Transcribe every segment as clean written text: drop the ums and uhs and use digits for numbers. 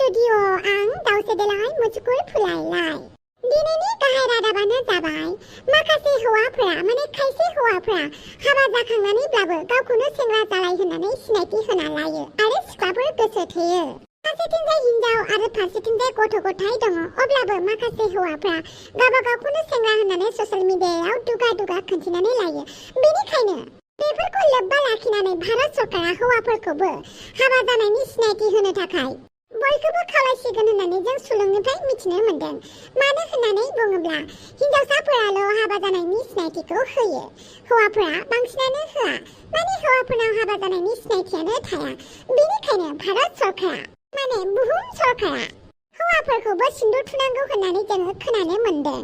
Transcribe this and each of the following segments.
Studio' आं दाउसेदेलाय मुसुगुर फुलायलाय। दिनैनि गाहाय रादाबानो जाबाय माखासे हौवाफोरा खायसे हौवाफोरा हाबा जाखांनानैब्लाबो गावखौनो सेंग्रा जालाय होननानै सिनायथि होना लायो आरो सिख्लाफोर गोसो थोयो। फारसेथिंजाय हिनजाव आरो फारसेथिंजाय गथ' गथाय दङ। अब्लाबो माखासे हौवाफोरा गावबा गावखौनो सेंग्रा होननानै ससियेल मिडियायाव दुगा दुगा खोन्थिनानै लायो। बेनिखायनो बेफोरखौ लोब्बा लाखिनानै भारत सरकारा हौवाफोरखौबो हाबा जानायनि सिनायथि होनो थाखाय बयखौबो खावलायसिगोन होननानै जों सुलुंनिफ्राय मिथिनो मोन्दों। मानो होननानै बुङोब्ला हिनजावसाफोराल' हाबा जानायनि सिनायथिखौ होयो, हौवाफोरा बांसिनानो होआ। हौवाफोरनाव हाबा जानायनि सिनायथियानो थाया। बेनिखायनो भारत सरकारा बुहुम सरकारा हौवाफोरखौबो सिन्दुर थुनांगौ होननानै जोङो खोनानो मोन्दों।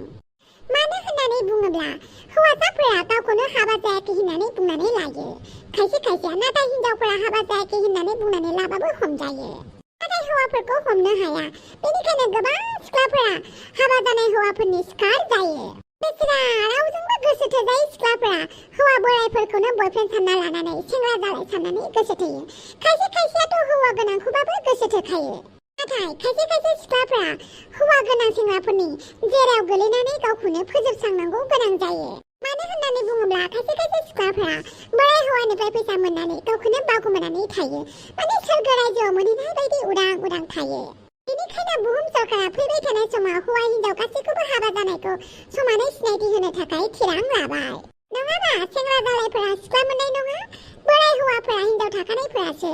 मानो होननानै बुङोब्ला हौवासाफोरा गावखौनो हाबा जायाखै होननानै बुंनानै लायो। खायसेया नाथाय हिनजावफोरा हाबा जायाखै होननानै बुंनानै लाबाबो हमजायो। नाथाय हौवाफोरखौ हमनो हाया। बेनिखायनो गोबां सिख्लाफोरा हाबा जानाय हौवाफोरनि शिकार जायो। बेसेरा रावजोंबो गोसो थोजायै सिख्लाफोरा हौवा बोरायफोरखौनो बयफ्रेन्ड सानना लानानै सेंग्रा जालाय साननानै गोसो थोयो। खायसेयाथ' हौवा गोनांखौबाबो गोसो थोखायो। नाथाय खायसे सिख्लाफोरा हौवा गोनां सेंग्राफोरनि जेराव गोलैनानै गावखौनो फोजोबस्रांनांगौ गोनां जायो। मानो होननानै बुङोब्ला खायसे सिख्लाफोरा बोराय हौवानिफ्राय फैसा मोननानै गावखौनो बावगोमानानै थायो। सोरगो रायजोआव मोनहैनाय बायदि उदां थायो। बेनिखायनो बुहुम सरकारा फैबाय थानाय समाव हौवा हिनजाव गासैखौबो हाबा जानायखौ समानै सिनायथि होनो थाखाय थिरां लाबाय। नङाबा सेंग्रा जालायफोरा सिख्ला मोननाय नङा। बोराय हौवाफोरा हिनजाव थाखानायफोरासो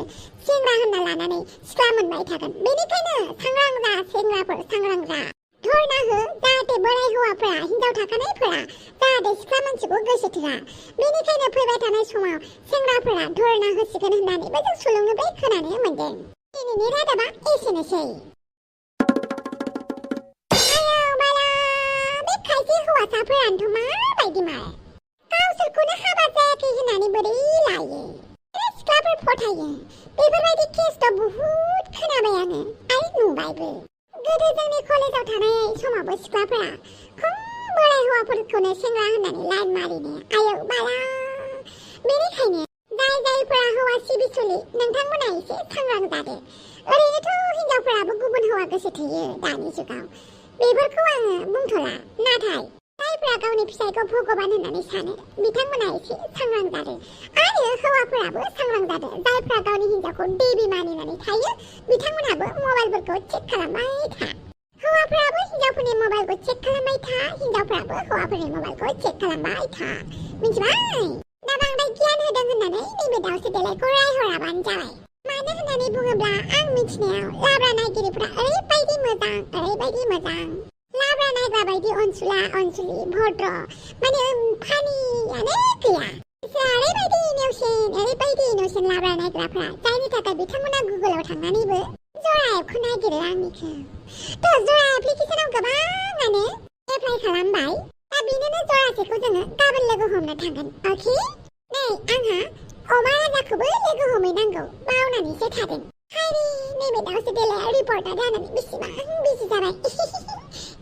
सेंग्रा होनना लानानै सिख्ला मोनबाय थागोन। बेनिखायनो सांग्रां जा सेंग्राफोर, सांग्रां जा। धरना हो जाहाथे बोराय हौवाफोरा हिनजाव थाखानायफोरा जाहाथे सिख्ला मानसिखौ गोसो थोआ। बेनिखायनो फैबाय थानाय समाव सेंग्राफोरा धरना होसिगोन होननानैबो जों सुलुंनिफ्राय खोनानो मोन्दों। दिनैनि रादाबा एसेनोसै। बे खायसे हौवासाफोरानोथ' माबायदि गावसोरखौनो हाबा जायाखै होननानै बोरै लायो। सिख्लाफोर फोथायो। बेफोरबायदि केसथ' बुहुद खोनाबाय आङो आरो नुबायबो। गोदो जोंनि कलेजाव थानाय समावबो सिख्लाफोरा खम बोराय हौवाफोरखौनो सेंग्रा होननानै लाइन मारिनो आयौ बाला। बेनिखायनो जायफोरा हौवा सिबिसुलि नोंथांमोना एसे सांग्रां जादो। ओरैनोथ' हिनजावफोराबो गुबुन हौवा गोसो थोयो दानि जुगाव। बेफोरखौ आङो बुंथ'ला। नाथाय जायफोरा गावनि फिसायखौ भगबान होननानै सानो बिथांमोना एसे सांग्रां जादो आरो हौवाफोराबो सांग्रां जादो। जायफोरा गावनि हिनजावखौ देबि मानिनानै थायो बिथांमोनाबो मबाइलफोरखौ चेक खालामबाय था। हौवाफोराबो हिनजावफोरनि मबाइलखौ चेक खालामबाय था, हिनजावफोराबो हौवाफोरनि मबाइलखौ चेक खालामबाय था। मिथिबाय? दा बांद्राय गियान होदों होननानै नैबे दाउसेदेलायखौ रायहराबानो जाबाय। मानो होननानै बुङोब्ला आं मिथिनायाव लाब्रा नायगिरिफोरा ओरैबायदि मोजां। लाब्रा नायग्रा बायदि अनसुलि भद्र फानियानो गैया। ओरैबायदि नेवसिन लाब्रा नायग्राफ्रा जायनि थाखाय बिथांमोना गुगोलाव थांनानैबो जरा एपखौ नायगिरो आंनिखौ। जरा एप्लिकेसनाव गोबाङानो एप्लाइ खालामबाय। दा बेनिनो जरासेखौ जोङो गाबोन लोगो हमनो थांगोन। अके? नै आंहा अमा राजाखौबो लोगो हमहैनांगौ बावनानैसो थादों। हायरे नैबे दाउसेदेलाया रिपर्टार जानानै बेसेबां बिजि जाबाय।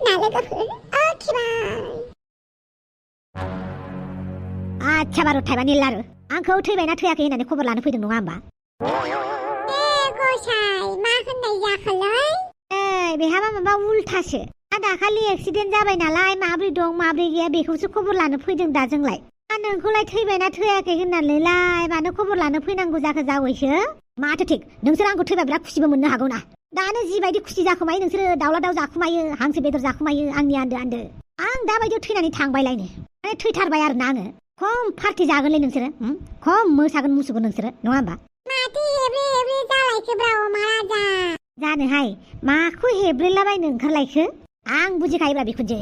ना लोगोफोर अके बाय। आच्छा बारु थाइबानि लारु आंखौ थैबायना थैयाखै होननानै खबर लानो फैदों नङा होमबा? गसाय मा होननाय जाखोलै? बेहाबा माबा उल्थासो। दाखालि एक्सिडेन्ट जाबाय नालाय माब्रै दं माब्रै गैया बेखौसो खबर लानो फैदों दा जोंलाय। नोंखौलाय थैबायना थैयाखै होननानैलाय मानो खबर लानो फैनांगौ जाखो जावैसो? माथो थिक नोंसोर आंखौ थैबा बिराद खुसिबो मोननो हागौ ना। दानो जिबायदि खुसि जाखोमायो नोंसोरो दाउला दाउ जाखुमायो, हांसो बेदर जाखुमायो आंनि आन्दो। आं दाबायदियाव थैनानै थांबायलायनो थैथारबाय आरोना आङो। खम पार्टि जागोनलै नोंसोरो, खम मोसागोन मुसुगोन नोंसोरो नङा होमबा? माथो हेब्रे जालायखोब्रा अमा राजा? जानोहाय माखौ हेब्रेलाबायनो ओंखारलायखो? आं बुजिखायोब्रा बिखुनजो।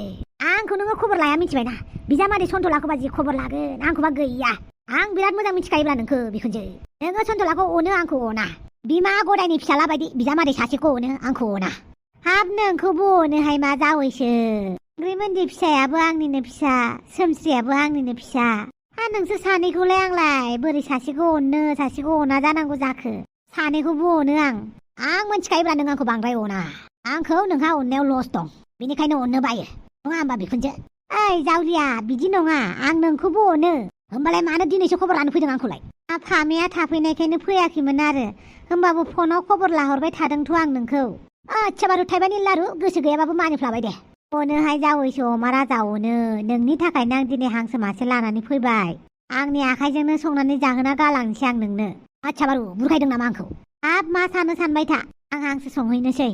आंखौ नोङो खबर लाया मिथिबायना? बिजामादै सन्थलाखौबा जि खबर लागोन आंखौबा गैया। आं बिराद मोजां मिथिखायोब्रा नोंखौ बिखुनजो। नोङो सन्थलाखौ अनो आंखौ अना। बिमा गदायनि फिसाला बायदि बिजामादै सासेखौ अनो आंखौ अना। हाब नोंखौबो अनोहाय मा जावैसो। ग्रिमोनदि फिसायाबो आंनिनो फिसा, सोमस्रियाबो आंनिनो फिसा। नोंसोर सानैखौलाय आंलाय बोरै सासेखौ अननो सासेखौ अना जानांगौ जाखो? सानैखौबो अनो आं मोनथिखायोब्रा नों आंखौ बांद्राय अना। आंखौ नोंहा अननायाव लस दं बेनिखायनो अननो बायो नङा होमबा बिखुनजो? ओइ जावलिया बिदि नङा, आं नोंखौबो अनो। होमबालाय मानो दिनैसो खबर लानो फैदों आंखौलाय? फामेया थाफैनायखायनो फैयाखैमोन आरो होमबाबो फनाव खबर लाहरबाय थादोंथ' आं नोंखौ। आच्छा बारु थाइबानि लारु गोसो गैयाबाबो मानिफ्लाबाय दे अनोहाय जावैसो अमारा जावनो नोंनि थाखायनो आं दिनै हांसो मासे लानानै फैबाय आंनि आखाइजोंनो संनानै जाहोना गालांसै आं नोंनो आच्छा बारु बुरखायदों नामा आंखौ हाब मा सानो सानबाय था आं हांसो संहैनोसै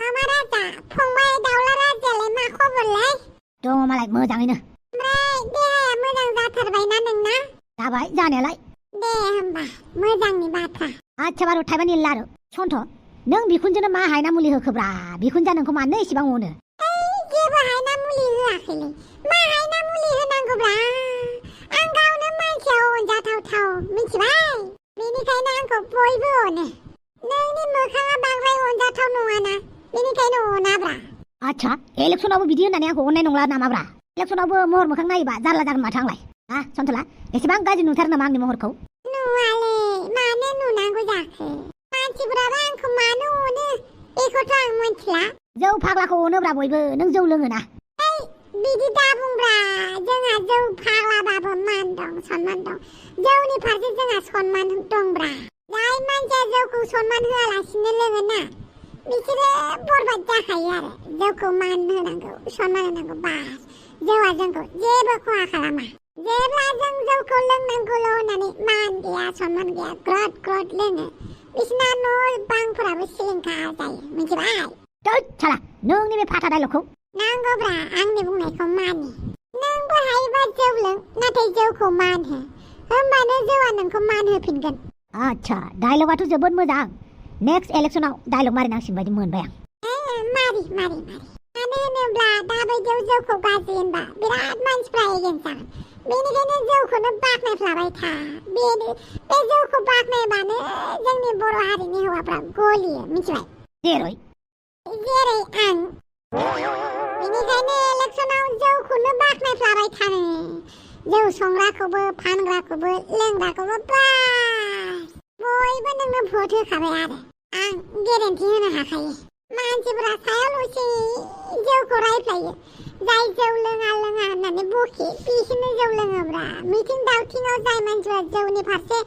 अमा राजा फंबाय दाउला राजायालाय मा खबरलाय दङ मालाय मोजाङैनो ओमफ्राय देहाया मोजां जाथारबायना नोंना जाबाय जानायालाय दे होमबा मोजांनि बाथ्रा आच्छा बारु थाइबानि लारु सन्थ नों बिखुनजोनो मा हायना मुलि होखोब्रा बिखुनजोआ नोंखौ मानो इसेबां अनो जेबो हायना मुलि होआखैलै मा हायना मुलि होनांगौब्रा आं गावनो मानसियाव अनजाथावथाव मिथिबाय बेनिखायनो आंखौ बयबो अनो नोंनि मोखाङा बांद्राय अनजाथाव नङाना बेनिखायनो अनाब्रा आच्छा इलेक्सनावबो बिदि होननानै आंखौ अननाय नंला नामाब्रा इलेक्सनावबो महर मोखां नायोबा जारला जागोन माथो आंलाय हा सन्थला एसेबां गाज्रि नुथारो नामा आंनि महरखौ नुवालै मानो नुनांगौ जाखो मानसिफोराबो आंखौ मानो अनो बेखौथ' आं मिथिला जौ फाग्लाखौ अनोब्रा बयबो नों जौ लोङोना बिदि दा बुंब्रा जोंहा जौ फाग्लाबाबो मान दं सनमान दं जौनि फारसे जोंहा सनमान दंब्रा जाय मानसिया जौखौ सनमान होआलासिनो लोङोना बिसोरो बरबाद जाखायो आरो जौखौ मान होनांगौ सनमान होनांगौ बास जौआ जोंखौ जेबो खहा खालामा जेब्ला जों जौखौ लोंनांगौल' होननानै मान गैया सनमान गैया ग्रद ग्रद लोङो बिसिना न' बांफोराबो सिलिंखार जायो मिथिबाय साला नोंनि बे फाथा डायलगखौ नांगौब्रा आंनि बुंनायखौ मानि नोंबो हायोबा जौ लों नाथाय जौखौ मान हो होमबानो जौआ नोंखौ मान होफिनगोन आच्छा डायलगाथ' जोबोद मोजां नेक्स्ट इलेक्सनाव डायलग मारिनांसिगोन बायदि मोनबाय आं मारि मानो होनोब्ला दाबायदियाव जौखौ गाज्रि होनबा बिराद मानसिफ्रा एगेन्स्ट जागोन बेनिखायनो जौखौनो बाख्नायफ्लाबाय था बे जौखौ बाख्नायबानो जोंनि बर' हारिनि हौवाफ्रा गलियो मिथिबाय जेरै आं बेनिखायनो इलेक्सनाव जौखौनो बाख्नायफ्लाबाय थानो जौ संग्राखौबो फानग्राखौबो लोंग्राखौबो बास बयबो नोंनो भट होखाबाय आरो आं गेरेन्टि होनो हाखायो मानसिफोरा सायावल'सो जौखौ रायफ्लायो जाय जौ लोङा होननानै बखि बिसोरनो जौ लोङोब्रा मिथिं दावथिङाव जाय मानसिफ्रा जौनि फारसे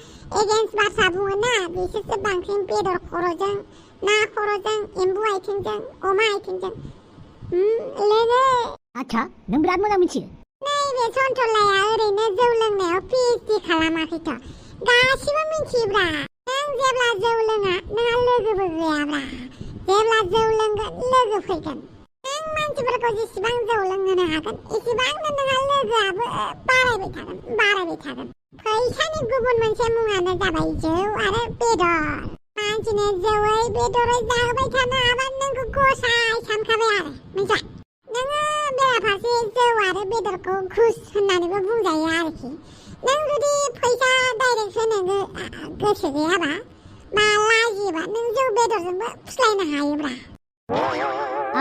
एगेन्स्ट बाथ्रा बुङोना बिसोरसो बांसिन बेदर खर'जों ना खर'जों एम्बु आथिंजों अमा आथिंजों लोङो आच्छा नों बिराद मोजां मिथियो नैबे सन्थलाया ओरैनो जौ लोंनायाव पिएइचडि खालामाखैथ' गासिबो मिथियोब्रा नों जेब्ला जौ लोङा नोंहा लोगोबो गैयाब्रा जेब्ला जौ लोंगोन लोगो फैगोन नों मानसिफोरखौ जेसेबां जौ लोंहोनो हागोन एसेबांनो नोंहा लोगोआबो बारायबाय थागोन फैसानि गुबुन मोनसे मुङानो जाबाय जौ आरो बेदर मानसिनो जौयै बेदरै जाहोबाय थानो हाबा नोंखौ गसाय सानखाबाय आरो मिथिबाय नोङो बेराफारसे जौ आरो बेदरखौ घुस होननानैबो बुंजायो आरोखि नों जुदि फैसा डाइरेक्ट होनो गोसो गैयाबा मा लाजियोबा नों जौ बेदरजोंबो फुस्लायनो हायोब्रा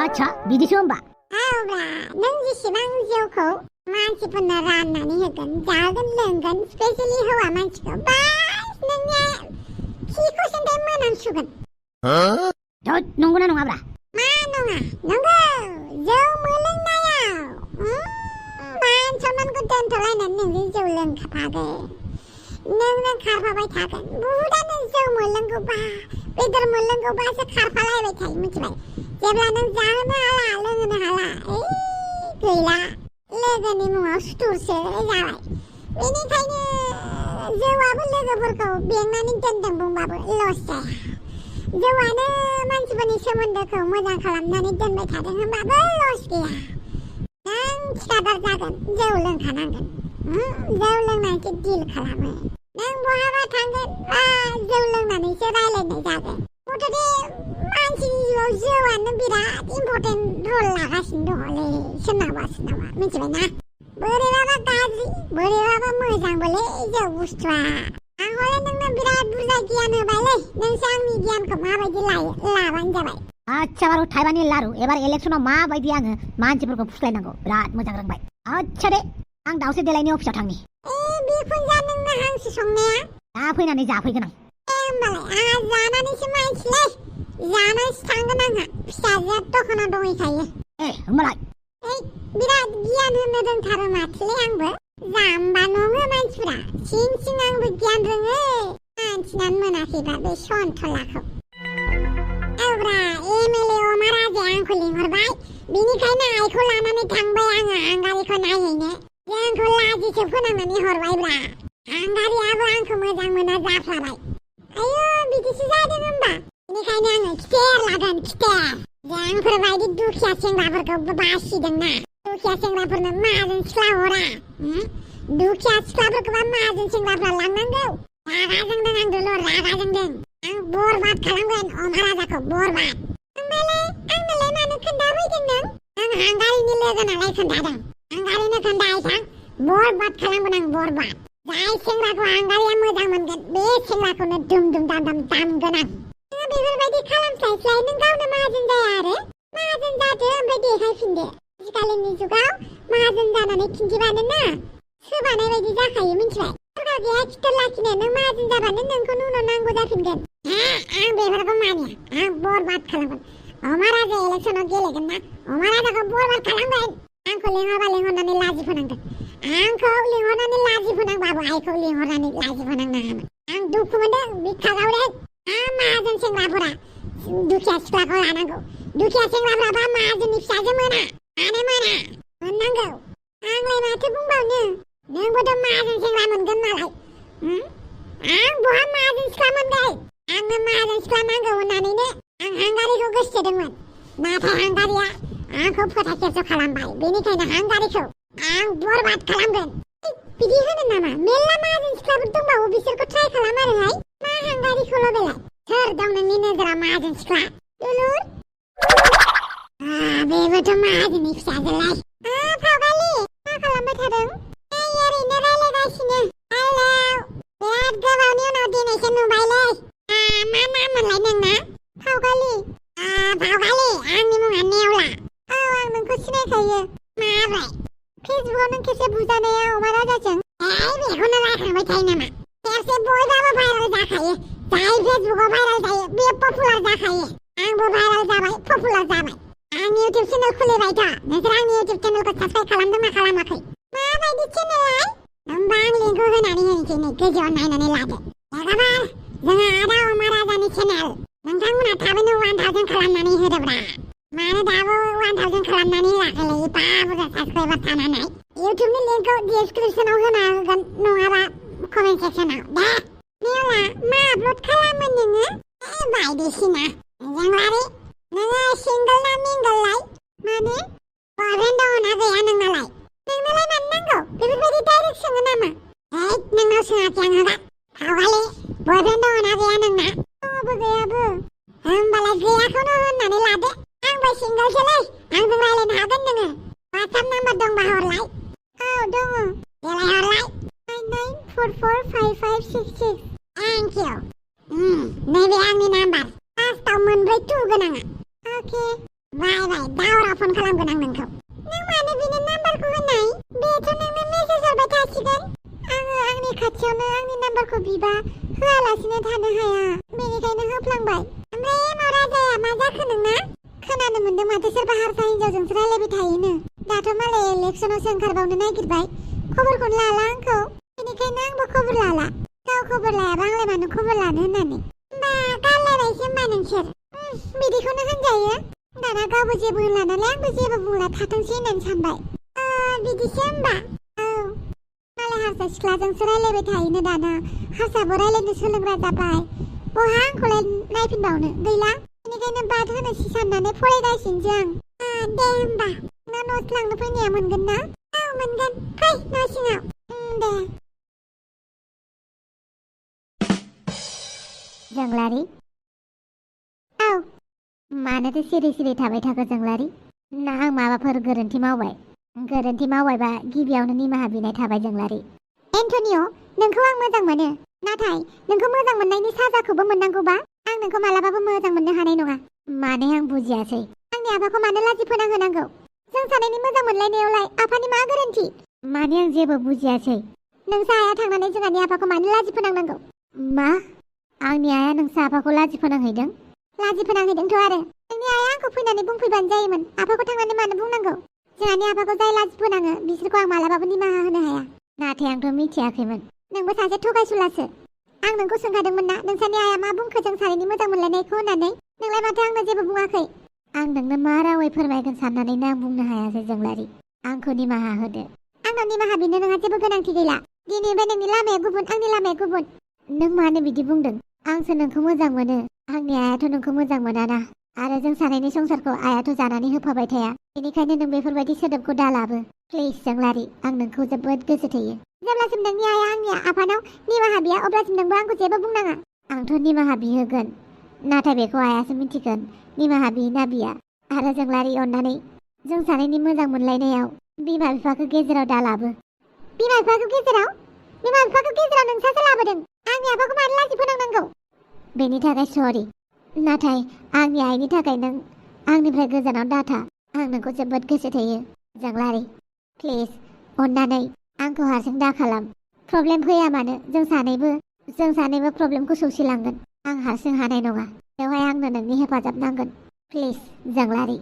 आच्छा बिदिसो होमबा औब्रा नों जेसेबां जौखौ मानसिफोरनो राननानै होगोन जागोन लोंगोन स्पेसियेलि हौवा मानसिखौ बास नोंनिया खिखौ सिन्थाय मोनामसुगोन नंगौना नङाब्रा मा नङा नंगौ जौ मोलोंनायाव मान सनमानखौ दोनथ'लायनानै नोंजों जौ लोंखाफागोन नोंनो खारफाबाय थागोन बुहुदानो जौ मोनलोंगौबा बेदर मोनलोंगौबासो खारफालायबाय थायो मिथिबाय जेब्ला नों जाहोनो हाला लोंहोनो हाला गैला लोगोनि मुङाव सुथुरसो जाबाय बेनिखायनो जौआबो लोगोफोरखौ बेंनानै दोनदों बुंबाबो लस जाया जौआनो मानसिफोरनि सोमोन्दोखौ मोजां खालामनानै दोनबाय थादों होनबाबो लस गैया नों थिखादार जागोन जौ लोंखानांगोन जौ लोंनानैसो डिल खालामो नों बहाबा थांगोन जौ लोंनानैसो रायलायनाय जागोन मथथे मानसिनि जिउआव जौआनो बिराद इम्परटेन्ट रल लागासिनो दङलै सोरनावबा मिथिबायना बोरैबाबा गाज्रि बोरैबाबा मोजांबोलै जौ बुस्थुआ आं हले नोंनो बिराद बुरजा गियान होबायलै नोंसो आंनि गियानखौ माबायदि लाबानो जाबाय आच्छा बारु थाइबानि लारु एबार इलेक्सनाव माबायदि आङो मानसिफोरखौ फुस्लायनांगौ बिराद मोजां रोंबाय आच्छा दे आं दाउसे देलायनि अफिसाव थांनि बिखुनजा नोंनो हांसो संनाया दा फैनानै जाफैगोन आं होमबालाय आंहा जानानैसो मानसिलै जानानैसो थांगोन आंहा फिसाजोआ दखानाव दंहैखायो होमबालाय बिराद गियान होनो रोंथारो माथोलै आंबो जाम्बा नङो मानसिफोरा सिं आंबो गियान रोङो मानसिनानो मोनाखैबा बे सन्थलाखौ औब्रा बेनिखायनो आइखौ लानानै थांबाय आङो आंगारिखौ नायहैनो जोंखौ लाजिसो फोनांनानै हरबायब्रा आंगारियाबो आंखौ मोजां मोना जाफ्लाबाय आयौ बिदिसो जादों होमबा बेनिखायनो आङो खिथेर लागोन खिथेर जोंफोरबायदि दुखिया सेंग्राफोरखौ बासिदोंना दुखिया सेंग्राफोरनो माहाजोन सिख्ला हरा दुखिया सिख्लाफोरखौबा माहाजोन सेंग्राफ्रा लांनांगौ रागा जोंदों आं दलर रागा जोंदों आं बरबाद खालामगोन अमराजाखौ बरबाद आंनोलाय मानो खोन्थाफैदों नों आं हांगारिनि लोगो नालाय खोन्थादों हांगारिनो खोन्थाय थां बरबाद खालामगोन आं बरबाद जाय सेंग्राखौ हांगारिया मोजां मोनगोन बे सेंग्राखौनो दुम दुम दाम दाम दामगोन आं बेफोरबायदि खालामस्लायस्लाय नों गावनो माहाजोन जाया आरो माहाजोन जादो ओमफ्राय देखायफिनदो आजिखालिनि जुगाव माहाजोन जानानै खिन्थिबानो ना सोबानाय बायदि जाखायो मिन्थिबाय सोरखौ गैया खिथेर लाखिनो नों माहाजोन जाबानो नोंखौनो उनाव नांगौ जाफिनगोन आं बेफोरखौ मानिया आं बरबाद खालामगोन अमराजा इलेक्सनाव गेलेगोन ना अमराजाखौ बरबाद खालामगोन आंखौ लिंहरबा लिंहरनानै लाजि फोनांदों आंखौ लिंहरनानै लाजि फोनांबाबो आइखौ लिंहरनानै लाजि फोनांनाङामोन आं दुखु मोनदों बिखा गावदों माहाजोन सेंग्राफोरा दुखिया सिख्लाखौ लानांगौ दुखिया सेंग्राफ्राबा माहाजोननि फिसाजो मोना मानो मोना मोननांगौ आंलाय माथो बुंबावनो नोंबोथ' माहाजोन सेंग्रा मोनगोन नालाय आं बहा माहाजोन सिख्ला मोनगोन आंनो माहाजोन सिख्ला नांगौ होननानैनो आं हांगारिखौ गोसोथोदोंमोन नाथाय हांगारिया आंखौ फोथायसेसो खालामबाय बेनिखायनो हांगारिखौ आं बरबाद खालामगोन बिदि होनो नामा मेल्ला माहाजोन सिख्लाफोर दंबावो बिसोरखौ ट्राइ खालाम आरोहाय मा हांगारिखौल' बेलाय सोर दं नोंनि नोजोराव माहाजोन सिख्ला दुलुर बेबोथ' माहाजोननि फिसाजोलाय फावगालि मा खालामबाय थादों ओरैनो रायलायगासिनो हेलौ बिराद गोबावनि उनाव दिनैसो नुबायलै मा नाममोनलाय नोंना फावगालि फावगालि आंनि मुङा नेवला आं नोंखौ सिनायखायो माब्रै फेसबुकआव नों खेबसे बुजानाया अमराजाजों बेखौनो रायखांबाय थायो नामा खेबसे बयबाबो भाइरेल जाखायो जाय फेसबुकआव भाइरेल जायो बे पपुलार जाखायो आंबो भाइरेल जाबाय पपुलार जाबाय आं इउटिउब चेनेल खुलिबायथ' नोंसोर आंनि इउटिउब चेनेलखौ साबस्क्राइब खालामदोंना खालामाखै माबायदि चेनेलाय होमबा आं लिंकखौ होनानै होनोसै नै गोजौआव नायनानै लादो लोगोफोर जोंहा आदा अमराजानि चेनेल नोंथांमोना थाबैनो 1000 खालामनानै होदोब्रा मानो दाबो 1000 खालामनानै होआखैलै एफा बुरजा साबस्क्राइबार थानानै इउटिउबनि लिंकखौ डिसक्रिपसनाव होना होगोन नङाबा कमेन्ट सेक्सनाव दे नेवला मा आपल'ड खालामो नोङो बायदिसिना जोंलारि नोङो सिंगोल ना मिंगोललाय माने बयफ्रेन्ड दङ ना गैया नोंनालाय मानो नांगौ बेफोरबायदि डाइरेक्ट सोङो नामा नोंनाव सोङाखै आं होगा फावगालि बयफ्रेन्ड दङ ना गैया नोंना दङबो गैयाबो होमबालाय गैयाखौनो होननानै लादो आंबो सिंगोलसोलै आंजों रायलायनो हागोन नोङो वाट्सएप नाम्बार दंबा हरलाय औ दङ देलाय हरलाय 99445566 थेंक इउ नैबे आंनि नाम्बार फार्स्टआव मोनब्रै टु गोनाङा अके बाय दावराव फन खालामगोन आं नोंखौ नों मानो बिनो नाम्बारखौ होनाय बेथ' नोंनो मेसेज हरबाय थासिगोन आङो आंनि खाथियावनो आंनि नाम्बारखौ बिबा होआलासिनो थानो हाया बेनिखायनो होफ्लांबाय ओमफ्राय राजाया मा जाखो नोंना खोनानो मोन्दों माथो सोरबा हारसा हिन्जावजोंसो रायलायबाय थायोनो दाथ' मालाय इलेक्सनावसो ओंखारबावनो नागिरबाय खबरखौनो लाला आंखौ बेनिखायनो आंबो खबर लाला गाव खबर लायाबा आंलाय मानो खबर लानो होननानै होमबा गारलायबायसो होमबा नोंसोर बिदिखौनो होनजायो दाना गावबो जेबो होनला नालाय आंबो जेबो बुंला थाथोंसै होननानै सानबाय बिदिसो होमबा औ मालाय हारसा सिख्लाजोंसो रायलायबाय थायोनो दाना हारसाबो रायलायनो सोलोंग्रा जाबाय बहा आंखौलाय नायफिनबावनो गैला बेनिखायनो बाद होनोसै साननानै फरायगासिनोसो आं दे होमबा ना न'आव लांनो फैनाया मोनगोन ना औ मोनगोन फै न' सिङाव दे जोंलारि औ मानोथो सिरि सिरि थाबाय थाखो जोंलारि ना आं माबाफोर गोरोन्थि मावबायबा गिबियावनो निमाहा बिनाय थाबाय जोंलारि एन्टनिय' नोंखौ आं मोजां मोनो नाथाय नोंखौ मोजां मोननायनि साजाखौबो मोननांगौबा आं नोंखौ मालाबाबो मोजां मोननो हानाय नङा माने आं बुजियासै आंनि आफाखौ मानो लाजि फोनांहोनांगौ जों सानैनि मोजां मोनलायनायावलाय आफानि मा गोरोन्थि माने आं जेबो बुजियासै नोंसा आइया थांनानै जोंहानि आफाखौ मानो लाजि फोनांनांगौ मा आंनि आइया नोंसा आफाखौ लाजि फोनांहैदों लाजि फोनांहैदोंथ' आरो नोंनि आइया आंखौ फैनानै बुंफैबानो जायोमोन आफाखौ थांनानै मानो बुंनांगौ जोंहानि आफाखौ जाय लाजि फोनाङो बिसोरखौ आं मालाबाबो निमाहा होनो हाया नाथाय आंथ' मिथियाखैमोन नोंबो सासे थगायसुलासो आं नोंखौ सोंखादोंमोन ना नोंसानि आइया मा बुंखो जों सानैनि मोजां मोनलायनायखौ होननानै नोंलाय माथो आंनो जेबो बुङाखै आं नोंनो मा रावै फोरमायगोन साननानैनो आं बुंनो हायासै जोंलारि। आंखौ निमाहा होदो। आंनाव निमाहा बिनो नोंहा जेबो गोनांथि गैला। दिनैनिफ्राय नोंनि लामाया गुबुन, आंनि लामाया गुबुन। नों मानो बिदि बुंदों? आंसो नोंखौ मोजां मोनो। आंनि आइयाथ' नोंखौ मोजां मोनाना। आरो जों सानैनि संसारखौ आइयाथ' जानानै होफाबाय थाया। बेनिखायनो नों बेफोरबायदि सोदोबखौ दालाबो। प्लिज जोंलारि, आं नोंखौ जोबोद गोसो थोयो। जेब्लासिम नोंनि आइया आंनि आफानाव निमाहा बिया अब्लासिम नोंबो आंखौ जेबो बुंनाङा। आंथ' निमाहा बिहोगोन, नाथाय बेखौ आइयासो मिथिगोन निमाहा बियोना बिया। आरो जोंलारि, अननानै जों सानैनि मोजां मोनलायनायाव बिमा बिफाखौ गेजेराव दालाबो। बिमा बिफाखौ गेजेराव? बिमा बिफाखौ गेजेराव नोंसासो लाबोदों। आंनि आफाखौ मानो लाजि फोनांनांगौ? बेनि थाखाय सरि। नाथाय आंनि आइनि थाखाय नों आंनिफ्राय गोजानाव दाथा। आं नोंखौ जोबोद गोसो थोयो जोंलारि। प्लिज अननानै आंखौ हारसिं दा खालाम। प्रब्लेम फैया मानो जों सानैबो प्रब्लेमखौ सौसिलांगोन। आं हारसिं हानाय नङा। बेवहाय आंनो नोंनि हेफाजाब नांगोन। प्लिज जोंलारि,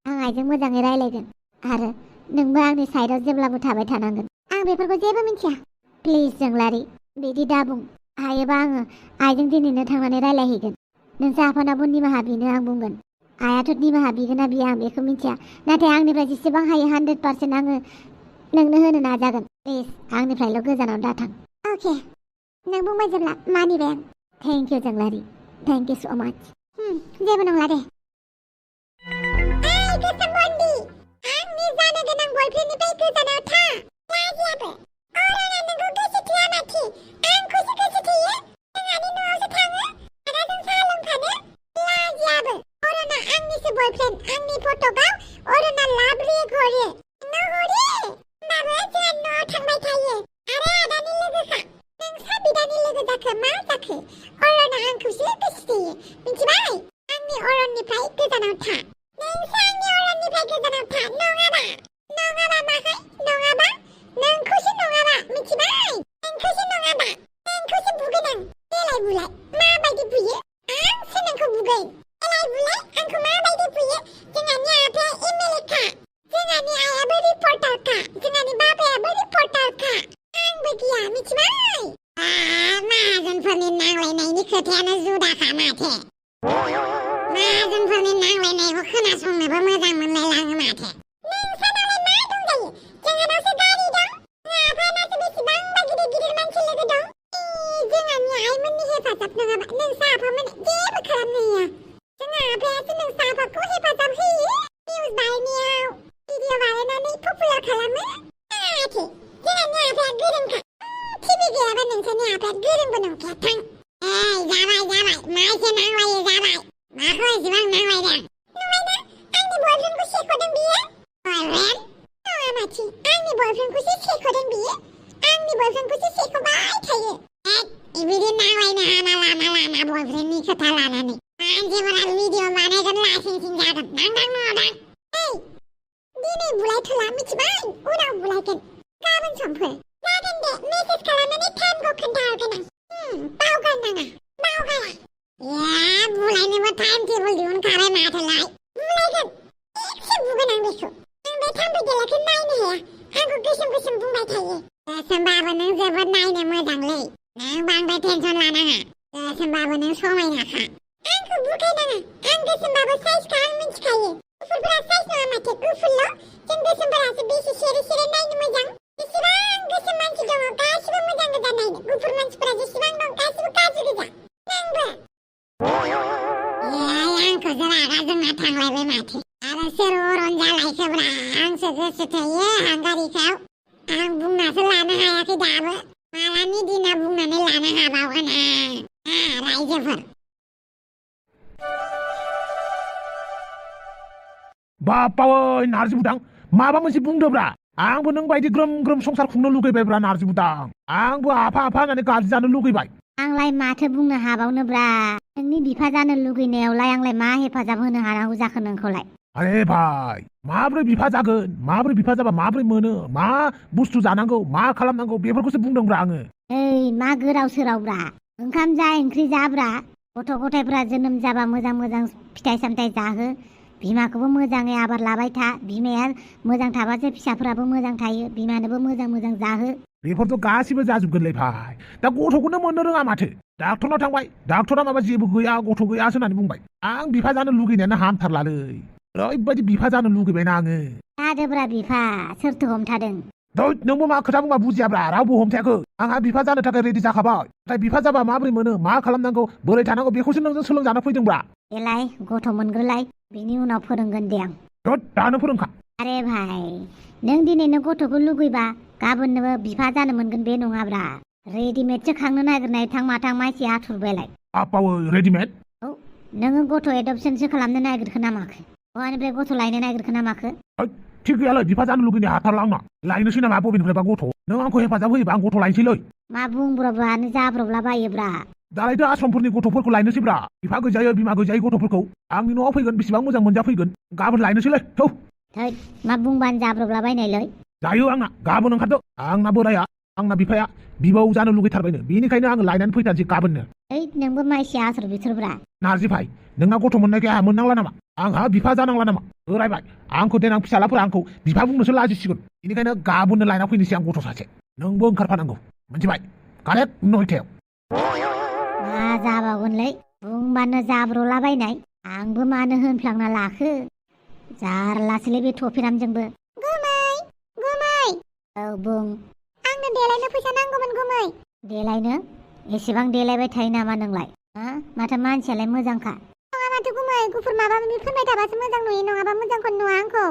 आं आइजों मोजाङै रायलायगोन आरो नोंबो आंनि साइडआव जेब्लाबो थाबाय थानांगोन। आं बेफोरखौ जेबो मिथिया। प्लिज जोंलारि, बिदि दाबुं। हायोबा आङो आइजों दिनैनो थांनानै रायलायहैगोन। नोंसा आफानावबो निमाहा बिनो आं बुंगोन। आइयाथ' निमाहा बिगोन ना बिया आं बेखौ मिथिया, नाथाय आंनिफ्राय जेसेबां हायो 100% आङो नोंनो होनो नाजागोन। प्लिज आंनिफ्रायल' गोजानाव दाथां। अके, नों बुंबाय जेब्ला मानिबाय आं। थेंक इउ जोंलारि, थेंक इउ स' माच। जेबो नंला दे। ओइ गोसोम बन्दी, आंनि जानो गोनां बयफ्रेन्डनिफ्राय गोजानाव था। लाजियाबो। अरना नोंखौ गोसो थोआ माथो। आंखौसो गोसो थोयो। जोंहानि न'आवसो थाङो आरो जों साहा लोंफानो। लाजियाबो। अरना आंनिसो बयफ्रेन्ड। आंनि फटकआव अरना लाभ रिएक्ट हरो। नोंनो हरो। होमबाबो जोंहा न'आव थांबाय थायो। आरो आदानि लोगोखा। नोंसा बिदानि लोगो जाखो मा जाखो? अरना आंखौसो गोसो थोयो। मिथिबाय? आंनि अरननिफ्राय गोजानाव था। नोंसो आंनि अरननिफ्राय गोजानाव था। नङाबा माहाय? नङाबा? नोंखौसो नङाबा। मिथिबाय? नोंखौसो नङाबा। नोंखौसो बुगोन आं। देलाय बुलाय। माबायदि बुयो? आंसो नोंखौ बुगोन। देलाय बुलाय। आंखौ माबायदि बुयो? जोंहानि आफाया एमएलए खा। जोंहानि आइयाबो रिपर्टारखा। जोंहानि बाबायाबो रिपर्टारखा। आंबो गैया। मिथिबाय? माहाजोनफोरनि नांलायनायनि खोथायानो जुदाखा माथो। माहाजोनफोरनि नांलायनायखौ खोनासंनोबो मोजां मोनलायलाङो माथो। नोंसानावलाय मा दंजायो? जोंहानावसो गारि दं। आफानासो बेसेबांबा गिदिर गिदिर मानसि लोगो दं। जोंहानि आइमोननि हेफाजाब नङाबा नोंसा आफामोना जेबो खालामनो हाया। जोंहा आफायासो नोंसा आफाखौ हेफाजाब होयो। निउस बानायनायाव, भिडिअ बानायनानै पपुलार खालामो। माथो जोंहानि आफाया गोरोंखा। टिभि गैयाबा नोंसानि आफाया गोरोंबो नंखाया। थां। जाबाय। माइसो नांलायो जाबाय। माखौ एसेबां नांलायदों? नुबायना आंनि बयफ्रेन्डखौ सेख'दों बियो। बयफ्रेन्ड? नङा माथो। आंनि बयफ्रेन्डखौसो सेख'दों बियो। आंनि बयफ्रेन्डखौसो सेख'बाय थायो। बिदि नांलायनो हामा लामा बयफ्रेन्डनि खोथा लानानै। मानसिफोरा भिडिअ बानायगोन लासिंसिं जागोन। दां न'दां। दिनै बुलायथ'ला मिथिबाय? उनाव बुलायगोन। गाबोन समफोर। जागोन दे। मेसेज खालामनानै टाइमखौ खोन्थाहरगोन आं। बावगारनाङा। बावगारा। बुलायनोबो टाइम टेबोल दिहुनखाबाय माथोलाय। बुलायगोन। एसे बुगोन आं बेखौ। आं बे थाम्फै देलाखौ नायनो हाया। आंखौ गोसोम बुंबाय थायो। गोसोमबाबो नों जोबोद नायनो मोजांलै। नों बांद्राय टेनसन लानाङा। गोसोमबाबो नों समायनाखा। आंखौ बुखायनाङा। आं गोसोमबाबो साइजखा आं मिथिखायो। गुफुरफोरा साइज नङा माथो। गुफुरल'। जों गोसोमफोरासो बेसे सेरे नायनो मोजां। जेसेबां गोसोम मानसि दङ गासिबो मोजां गोजा नायनो। गुफुर मानसिफोरा जेसेबां दं गासिबो गाज्रि गोजा। नोंबो। आंखौसो रागा जोंना थांलायबाय माथो। आरो सोर अरन जालायखोब्रा? आंसो गोसो थोयो हांगारिखौ। आं बुंनासो लानो हायाखै दाबो। मालानि दिना बुंनानै लानो हाबावगोन आं। रायजोफोर। बापावै नारजि बुदां, माबा मोनसे बुंदोब्रा। आंबो नों बायदि ग्रोम ग्रोम संसार खुंनो लुगैबायब्रा नारजि बुदां। आंबो आफा होननानै गाज्रि जानो लुगैबाय। आंलाय माथो बुंनो हाबावनोब्रा। नोंनि बिफा जानो लुगैनायावलाय आंलाय मा हेफाजाब होनो हानांगौ जाखो नोंखौलाय? अरे भाई, माब्रै बिफा जागोन? माब्रै बिफा जाबा माब्रै मोनो? मा बुस्थु जानांगौ? मा खालामनांगौ? बेफोरखौसो बुंदोंब्रा आङो। मा गोराव सोरावब्रा? ओंखाम जा ओंख्रि जाब्रा। गथ' गथायफ्रा जोनोम जाबा मोजां फिथाइ सामथाइ जाहो। बिमाखौबो मोजाङै आबार लाबाय था। बिमाया मोजां थाबासो फिसाफोराबो मोजां थायो। बिमानोबो मोजां जाहो। बेफोरथ' गासिबो जाजोबगोनलै भाई। दा गथ'खौनो मोननो रोङा माथो। डाक्टरनाव थांबाय, डाक्टरा माबा जेबो गैया गथ' गैयासो होननानै बुंबाय। आं बिफा जानो लुगैनायानो हामथारलालै। ओरैबायदि बिफा जानो लुगैबायना आङो जादोब्रा बिफा सोरथो हमथादों थोद नोंबो मा खोथा बुंबा बुजियाब्रा रावबो हमथायाखै आंहा बिफा जानो थाखाय रेडि जाखाबाय नाथाय बिफा जाबा माबोरै मोनो मा खालामनांगौ बोरै थानांगौ बेखौसो नोंजों सोलोंजानो फैदोंब्रा देलाय गथ' मोनग्रोलाय बिनि उनाव फोरोंगोन दे आं थोद दानो फोरोंखा आरे भाई नों दिनैनो गथ'खौ लुगैबा गाबोननो बिफा जानो मोनगोन बे नङाब्रा रेडिमेडसो खांनो नागिरनाय थां माथां मानसि आथुरबायलाय आपावो रेडिमेड औ नोङो गथ' एडपसनसो खालामनो नागिरखो ना माखो बहानिफ्राय गथ' लायनो नागिरखो ना माखो थिग गैयालै बिफा जानो लुगैनाय हाथारला आंना लायनोसै नामा बबेनिफ्रायबा गथ' नों आंखौ हेफाजाब होयोबा आं गथ' लायनोसैलै मा बुंब्रबानो जाब्रबला बायोब्रा दालायथो आश्रमफोरनि गथ'फोरखौ लायनोसैब्रा बिफा गैजायै बिमा गैजायै गथ'फोरखौ आंनि न'आव फैगोन बेसेबां मोजां मोनजाफैगोन गाबोन लायनोसैलै थौ थैद मा बुंबानो जाब्रबला बायनायलै जायो आंना गाबोन ओंखारदो आंना बोराया आंना बिफाया बिबौ जानो लुगैथारबायनो बेनिखायनो आङो लायनानै फैथारसै गाबोननो ओइ नोंबो मानसि आसर बिथुरब्रा नारजि भाइ नोंना गथ' मोननायखाय आंहा मोननांला नामा आंहा बिफा जानांला नामा बोरायबाय आंखौ देनां फिसालाफोरा आंखौ बिफा बुंनोसो लाजिसिगोन बेनिखायनो गाबोननो लायना फैनोसै आं गथ' सासे नोंबो ओंखारफानांगौ मिथिबाय कारेक्ट 9टायाव मा जाबावगोनलै बुंबानो जाब्रलाबायनाय आंबो मानो होनफ्लांना लाखो जारलासोलै बे थफिरामजोंबो गुमै औ बुं आंनो देलायनो फैसा नांगौमोन गुमै देलायनो एसेबां देलायबाय थायो नामा नोंलाय माथो मानसियालाय मोजांखा नङा माथो गुमै गुफुर माबा माबि फोनबाय थाबासो मोजां नुयो नङाबा मोजांखौनो नुवा आंखौ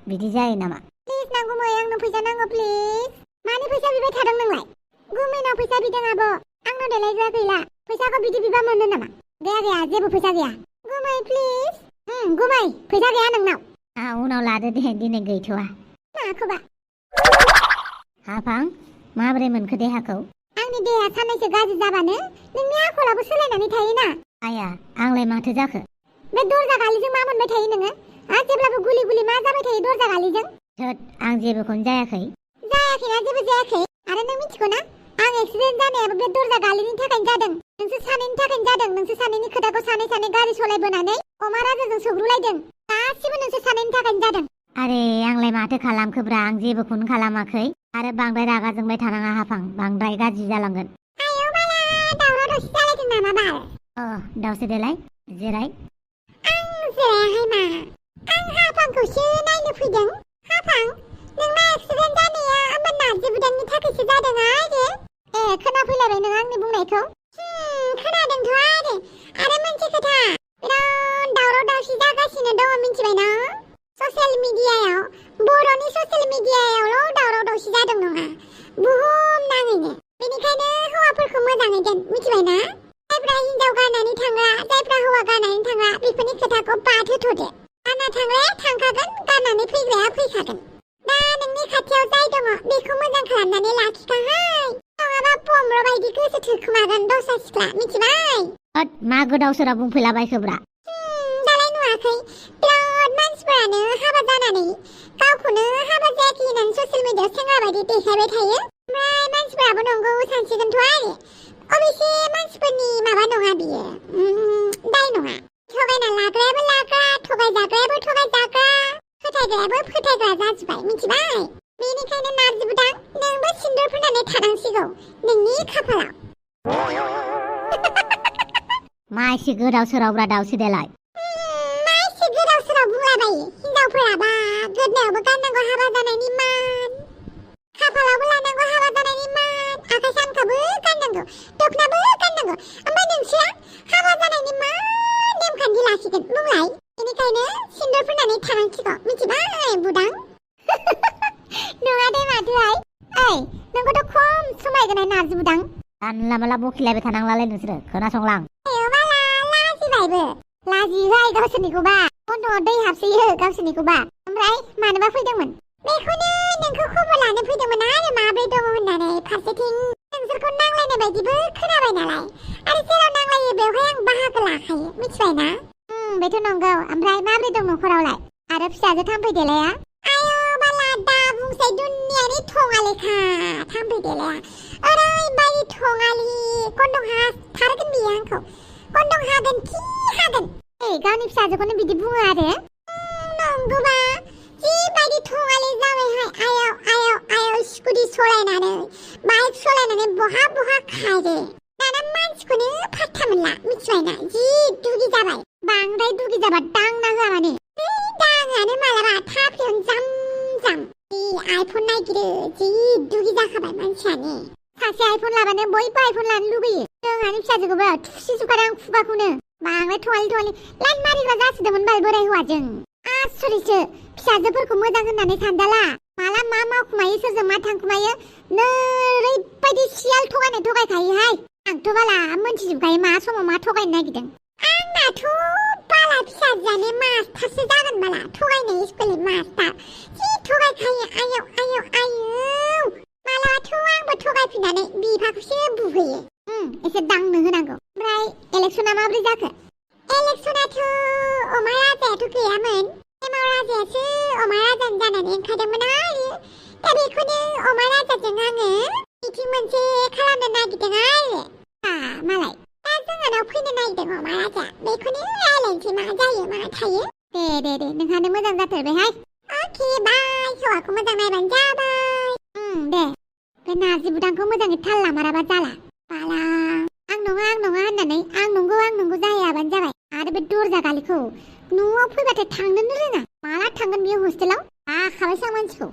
बिदि जायो नामा प्लिज ना गुमै आंनो फैसा नांगौ प्लिज मानि फैसा बिबाय थादों नोंलाय गुमैनाव फैसा बिदों आब' आंनाव देलायग्रा गैला फैसाखौ बिदि बिबा मोनो नामा गैया जेबो फैसा गैया गुमै प्लिज गुमै फैसा गैया नोंनाव उनाव लादो दे दिनै गैथ'वा माखौबा हाफां माबोरै मोनखो देहाखौ आंनि देहा साननैसो गाज्रि जाबानो नोंनि आखलाबो सोलायनानै थायोना आया आंलाय माथो जाखो बे दरजा गालिजों मा मोनबाय थायो नोङो जेब्लाबो गुलि गुलि मा जाबाय थायो दरजा गालिजों थोद आं जेबोखौनो जायाखै जायाखैना जेबो जायाखै आरो नों मिथिगौ ना आं एक्सिडेन्ट जानायाबो बे दरजा गालिनि थाखायनो जादों नोंसोर सानैनि थाखायनो जादों नोंसोर सानैनि खोथाखौ सानै गारि सलायबोनानै अमा राजाजों सौग्रुलायदों गासिबो नोंसोर सानैनि थाखायनो जादों आरे आंलाय माथो खालामखोब्रा आं जेबोखौनो खालामाखै आरो बांद्राय रागा जोंबाय थानाङा हाफां बांद्राय गाज्रि जालांगोन आयौ बाला दावराव दावसि जालायदों नामा बाल दावसो देलाय जिराय आं जिरायाहाय मा आं हाफांखौसो नायनो फैदों हाफां नोंना एक्सिडेन्ट जानाया होमबा नारजि बुदांनि थाखायसो जादों आरो खोनाफैलायबाय नों आंनि बुंनायखौ खोनादोंथ' आरो मोनसे खोथा बिराद दावराव दावसि जागासिनो दङ मिथिबायना ससियेल मिडियायाव बर'नि ससियेल मिडियायावल' दावराव दावसि जादों नङा बुहुम नाङैनो बेनिखायनो हौवाफोरखौ मोजाङै दोन मिथिबायना जायफ्रा हिनजाव गारनानै थांग्रा जायफ्रा हौवा गारनानै थांग्रा बेफोरनि खोथाखौ बाद होथ'दो गारना थांग्राया थांखागोन गारनानै फैग्राया फैखागोन दा नोंनि खाथियाव जाय दङ बेखौ मोजां खालामनानै लाखिखाहाय नङाबा पम्र बायदि गोसो थोखोमागोन दस्रा सिख्ला मिथिबाय मा गोदाव सोराव बुंफैलाबायखोब्रा दालाय नुवाखै बिराद मानसिफोरानो हाबा जानानै गावखौनो हाबा जायाखै होननानै ससियेल मिडियायाव सेंग्रा बायदि देखायबाय थायो ओमफ्राय मानसिफोराबो नंगौ सानसिगोनथ' आरो अबेसे मानसिफोरनि माबा नङा बियो दाय नङा थगायना लाग्रायाबो लाग्रा थगायजाग्रायाबो थगायजाग्रा फोथायग्रायाबो फोथायग्रा जाजोब्बाय मिथिबाय बेनिखायनो नारजि बुदां नोंबो सिन्दुर फोननानै थानांसिगौ नोंनि खाफालाव मा एसे गोदाव सोरावब्रा दावसो देलाय मा एसे गोदाव सोराव बुंलाबायो हिनजावफोराबा गोदनायावबो गाननांगौ हाबा जानायनि मान खाफालावबो लानांगौ हाबा जानायनि मान आखाइ सानखाबो गाननांगौ दखनाबो गाननांगौ ओमफ्राय नोंसोर हाबा जानायनि मा नेमखान्थि लाखिगोन बुंलाय बेनिखायनो सिन्दुर फोननानै थानांसिगौ मिथिबाय बुदां नङा दे माथोहाय नोंखौथ' खम समायगोन नारजि बुदां जानला माला बखिलायबाय थानांलालाय नोंसोरो खोनासंलां लाजिबायबो लाजिबाय गावसोरनिखौबा गन्थंआव दै हाबसोयो गावसोरनिखौबा ओमफ्राय मानोबा फैदोंमोन बेखौनो नोंखौ खबर लानो फैदोंमोन आरो माब्रै दङ होननानै फारसेथिं नोंसोरखौ नांलायनाय बायदिबो खोनाबाय नालाय आरो जेराव नांलायो बेवहाय आं बाहागो लाखायो मिथिबायना बेथ' नंगौ ओमफ्राय माब्रै दं न'खरावलाय आरो फिसाजो थाम्फै देलाया आयौ बाला दा बुंसै दुनियानि थङालिखा थाम्फै देलाया ओरैबायदि थङालि गन्थं हाथारगोन बियो आंखौ गन्थं हागोन खि हागोन गावनि फिसाजोखौनो बिदि बुङो आरो नंगौबा जिबायदि थङालि जाबायहाय आयौ स्कुटि सलायनानै बाइक सलायनानै बहा खारो दाना मानसिखौनो फात्ता मोनला मिथिबायना जि दुगि जाबाय बांद्राय दुगि जाबा दांना होआ माने दाङानो मालाबा थाफ्लियावनो जाम जाम जि आइफन नागिरो जि दुगि जाखाबाय मानसियानो सासे आइफन लाबानो बयबो आइफन लानो लुगैयो जोंहानि फिसाजोखौबो थुसिजोबखादों आं खुगाखौनो बांद्राय थवालि लाइन मारिग्रा जासिदोंमोन बाल बोराय हौवाजों आसरितसो फिसाजोफोरखौ मोजां होननानै सानजाला माला मा मावखुमायो सोरजों मा थांखुमायो ओरैबायदि सियाल थगायखायोहाय आंथ' बाला मोनथिजोबखायो मा समाव मा थगायनो नागिरदों आंनाथ' बाला फिसाजोआनो मास्टारसो जागोन बाला थगायनाय स्कुलनि मास्टार जि थगायखायो आयौ मालाबाथ' आंबो थगायफिननानै बिफाखौसो बुहैयो एसे दांनो होनांगौ ओमफ्राय इलेक्सना माब्रै जाखो इलेक्सनाथ' अमा राजायाथ' गैयामोन एमाव राजायासो अमा राजानि जानानै ओंखारदोंमोन आरो दा बेखौनो अमा राजाजों आङो मिटिं मोनसे खालामनो नागिरदों आरो मालाय दा जोंहानाव फैनो नागिरदों अमा राजा बेखौनो रायलायनोसै मा जायो मा थायो दे नोंहानो मोजां जाथारबायहाय अके बाय हौवाखौ मोजां नायबानो जाबाय दे बे नार्जि बुदांखौ मोजाङै थाल लामाराबा जाला बाला आं नङा होननानै आं नंगौ जाहैयाबानो जाबाय आरो बे दरजा गालिखौ न'आव फैबाथाय थांनोनो रोङा माला थांगोन बियो हस्टेलाव बाखाबायसो आं मानसिखौ